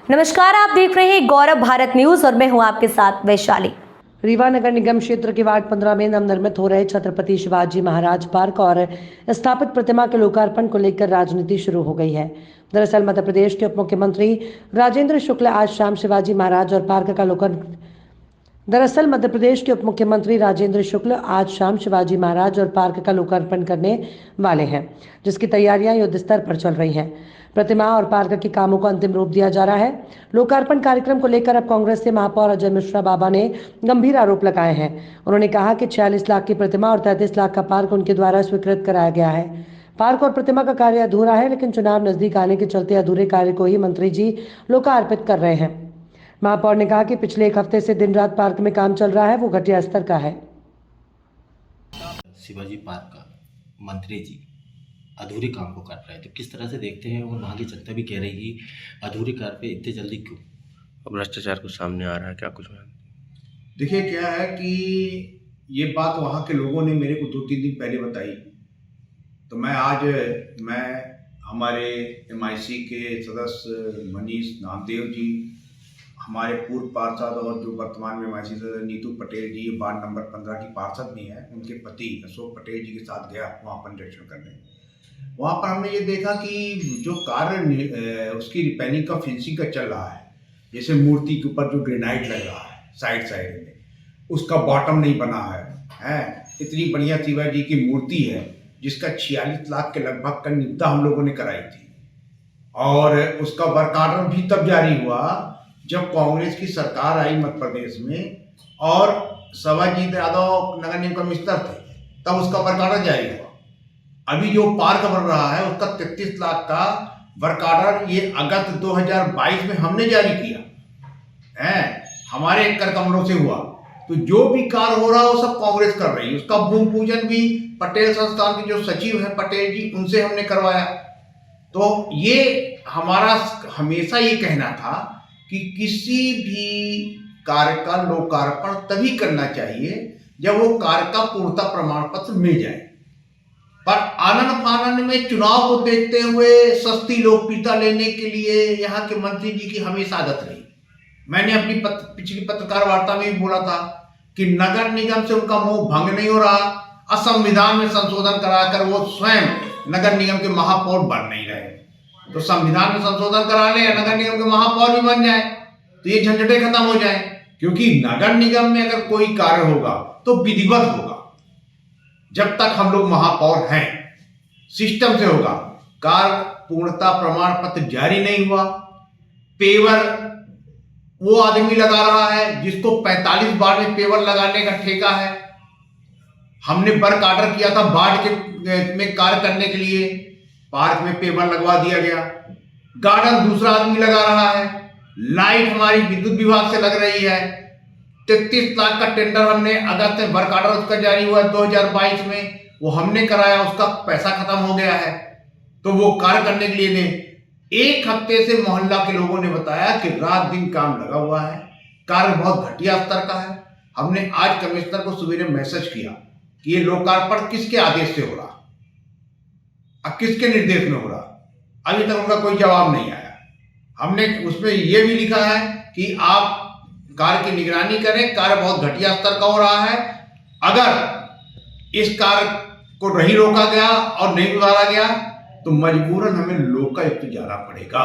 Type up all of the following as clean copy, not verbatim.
नमस्कार, आप देख रहे हैं गौरव भारत न्यूज और मैं हूं आपके साथ वैशाली। रीवा नगर निगम क्षेत्र के वार्ड 15 में नवनिर्मित हो रहे छत्रपति शिवाजी महाराज पार्क और स्थापित प्रतिमा के लोकार्पण को लेकर राजनीति शुरू हो गई है। दरअसल मध्य प्रदेश के उप मुख्यमंत्री राजेंद्र शुक्ल आज शाम शिवाजी महाराज और पार्क का लोकार्पण दरअसल मध्य प्रदेश के उप मुख्यमंत्री राजेंद्र शुक्ल आज शाम शिवाजी महाराज और पार्क का लोकार्पण करने वाले हैं, जिसकी तैयारियां युद्ध स्तर पर चल रही हैं। प्रतिमा और पार्क के कामों को अंतिम रूप दिया जा रहा है। लोकार्पण कार्यक्रम को लेकर अब कांग्रेस से महापौर अजय मिश्रा बाबा ने गंभीर आरोप लगाए हैं। उन्होंने कहा कि 46 लाख की प्रतिमा और 33 लाख का पार्क उनके द्वारा स्वीकृत कराया गया है। पार्क और प्रतिमा का कार्य अधूरा है, लेकिन चुनाव नजदीक आने के चलते अधूरे कार्य को ही मंत्री जी लोकार्पित कर रहे हैं। महापौर ने कहा कि पिछले एक हफ्ते से दिन रात पार्क में काम चल रहा है, वो घटिया स्तर का है। शिवाजी पार्क का मंत्री जी अधूरे काम को कर रहे हैं, तो किस तरह से देखते हैं? और वहाँ की जनता भी कह रही कि अधूरे कार्य पे इतने जल्दी क्यों? भ्रष्टाचार कुछ सामने आ रहा है क्या कुछ में? देखिए क्या है कि ये बात वहाँ के लोगों ने मेरे को 2-3 दिन पहले बताई, तो मैं हमारे MIC के सदस्य मनीष नामदेव जी, हमारे पूर्व पार्षद और जो वर्तमान में MIC सदस्य नीतू पटेल जी, वार्ड नंबर 15 की पार्षद भी हैं, उनके पति अशोक पटेल जी के साथ गया वहाँ पर निरीक्षण करने। वहाँ पर हमने ये देखा कि जो कार्य उसकी रिपेयरिंग का फिनिशिंग का चल रहा है, जैसे मूर्ति के ऊपर जो ग्रेनाइट लग रहा है साइड में, उसका बॉटम नहीं बना है। इतनी बढ़िया शिवाजी की मूर्ति है जिसका 46 लाख के लगभग का निविदा हम लोगों ने कराई थी, और उसका वर्क ऑर्डर भी तब जारी हुआ जब कांग्रेस की सरकार आई मध्य प्रदेश में और शिवाजी यादव नगर निगम कमिश्नर थे, तब उसका वर्क ऑर्डर जारी हुआ। अभी जो पार्क बन रहा है उसका 33 लाख का वर्क ऑर्डर ये अगस्त 2022 में हमने जारी किया है, हमारे कर कमलों से हुआ। तो जो भी कार्य हो रहा है वो सब कांग्रेस कर रही है। उसका भूमि पूजन भी पटेल संस्थान के जो सचिव हैं पटेल जी, उनसे हमने करवाया। तो ये हमारा हमेशा ये कहना था कि किसी भी कार्य का लोकार्पण तभी करना चाहिए जब वो कार्य का पूर्णता प्रमाण पत्र मिल जाए। पर आनन फानन में चुनाव को देखते हुए सस्ती लोकप्रियता लेने के लिए यहाँ के मंत्री जी की हमेशा आदत रही। मैंने अपनी पिछली पत्रकार वार्ता में भी बोला था कि नगर निगम से उनका मोह भंग नहीं हो रहा, असंविधान में संशोधन कराकर वो स्वयं नगर निगम के महापौर बन नहीं रहे। तो संविधान में संशोधन करा ले, नगर निगम के महापौर भी बन जाए तो ये झंझटें खत्म हो जाए। क्योंकि नगर निगम में अगर कोई कार्य होगा तो विधिवत होगा। जब तक हम लोग महापौर हैं सिस्टम से होगा। कार्य पूर्णता प्रमाण पत्र जारी नहीं हुआ, पेवर वो आदमी लगा रहा है जिसको 45 बार में पेवर लगाने का ठेका है। हमने वर्क ऑर्डर किया था वार्ड के में कार्य करने के लिए, पार्क में पेवर लगवा दिया गया। गार्डन दूसरा आदमी लगा रहा है, लाइट हमारी विद्युत विभाग से लग रही है। 33 लाख का टेंडर हमने अगस्त में वर्क ऑर्डर उसका जारी हुआ 2022 में, वो हमने कराया, उसका पैसा खत्म हो गया है। तो वो कार्य करने के लिए ने एक हफ्ते से मोहल्ला के लोगों ने बताया कि रात दिन काम लगा हुआ है, कार्य बहुत घटिया स्तर का है। हमने आज कमिश्नर को सवेरे मैसेज किया कि ये लोकार्पण किसके आदेश से हो रहा, अब किसके निर्देश में हो रहा। अभी तक उनका कोई जवाब नहीं आया। हमने उसमें यह भी लिखा है कि आप कार्य की निगरानी करें, कार्य बहुत घटिया स्तर का हो रहा है। अगर इस कार्य को नहीं रोका गया और नहीं उतारा गया तो मजबूरन हमें लोकायुक्त जाना पड़ेगा,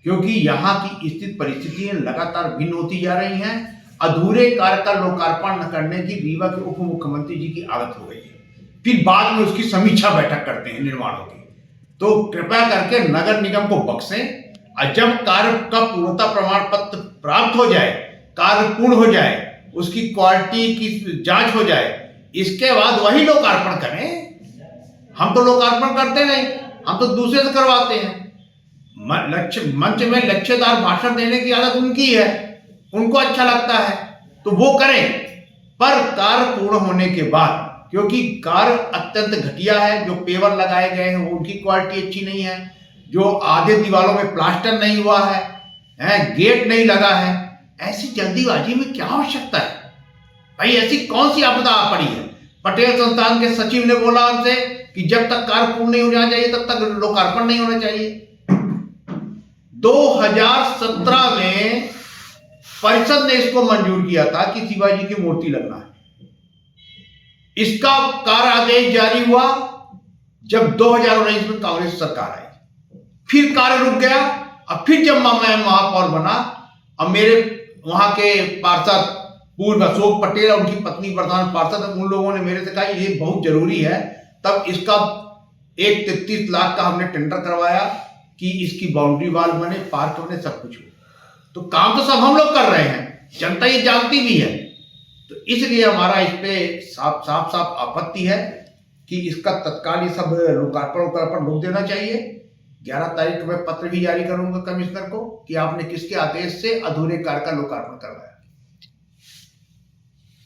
क्योंकि यहाँ की स्थिति परिस्थितियां लगातार भिन्न होती जा रही हैं। अधूरे कार्य का लोकार्पण न करने की रीवा के उप मुख्यमंत्री जी की आदत हो गई है, फिर बाद में उसकी समीक्षा बैठक करते हैं निर्माणों की। तो कृपया करके नगर निगम को बख्शें, और जब कार्य का पूर्णता प्रमाण पत्र प्राप्त हो जाए, कार्य पूर्ण हो जाए, उसकी क्वालिटी की जांच हो जाए, इसके बाद वही लोकार्पण करें। हम तो लोकार्पण करते नहीं, हम तो दूसरे से करवाते हैं। मंच में लक्ष्यदार भाषण देने की आदत उनकी है, उनको अच्छा लगता है तो वो करें, पर कार्य पूर्ण होने के बाद, क्योंकि कार्य अत्यंत घटिया है। जो पेवर लगाए गए हैं वो उनकी क्वालिटी अच्छी नहीं है, जो आधे दीवारों में प्लास्टर नहीं हुआ है, गेट नहीं लगा है। ऐसी जल्दीबाजी में क्या आवश्यकता है भाई? ऐसी कौन सी आपदा आ पड़ी है? पटेल संस्थान के सचिव ने बोला हमसे कि जब तक कार्य पूर्ण नहीं होना चाहिए तब तक लोकार्पण नहीं होना चाहिए। 2017 परिषद ने इसको मंजूर किया था कि शिवाजी की मूर्ति लगना है। इसका कार्य आदेश जारी हुआ जब 2019 में कांग्रेस सरकार आई, फिर कार्य रुक गया। अब फिर जब मैं महापौर बना, अब मेरे वहां के पार्षद पूर्व अशोक पटेल और उनकी पत्नी प्रधान पार्षद, उन लोगों ने मेरे से कहा ये बहुत जरूरी है। तब इसका 1.33 लाख का हमने टेंडर करवाया कि इसकी बाउंड्री वाल बने, पार्क बने, सब कुछ हो। तो काम तो सब हम लोग कर रहे हैं, जनता ये जानती भी है। तो इसलिए हमारा इस पे साफ आपत्ति है कि इसका तत्काल ये सब लोकार्पण रोक देना चाहिए। 11 तारीख को मैं पत्र भी जारी करूंगा कमिश्नर को कि आपने किसके आदेश से अधूरे कार्य का लोकार्पण करवाया।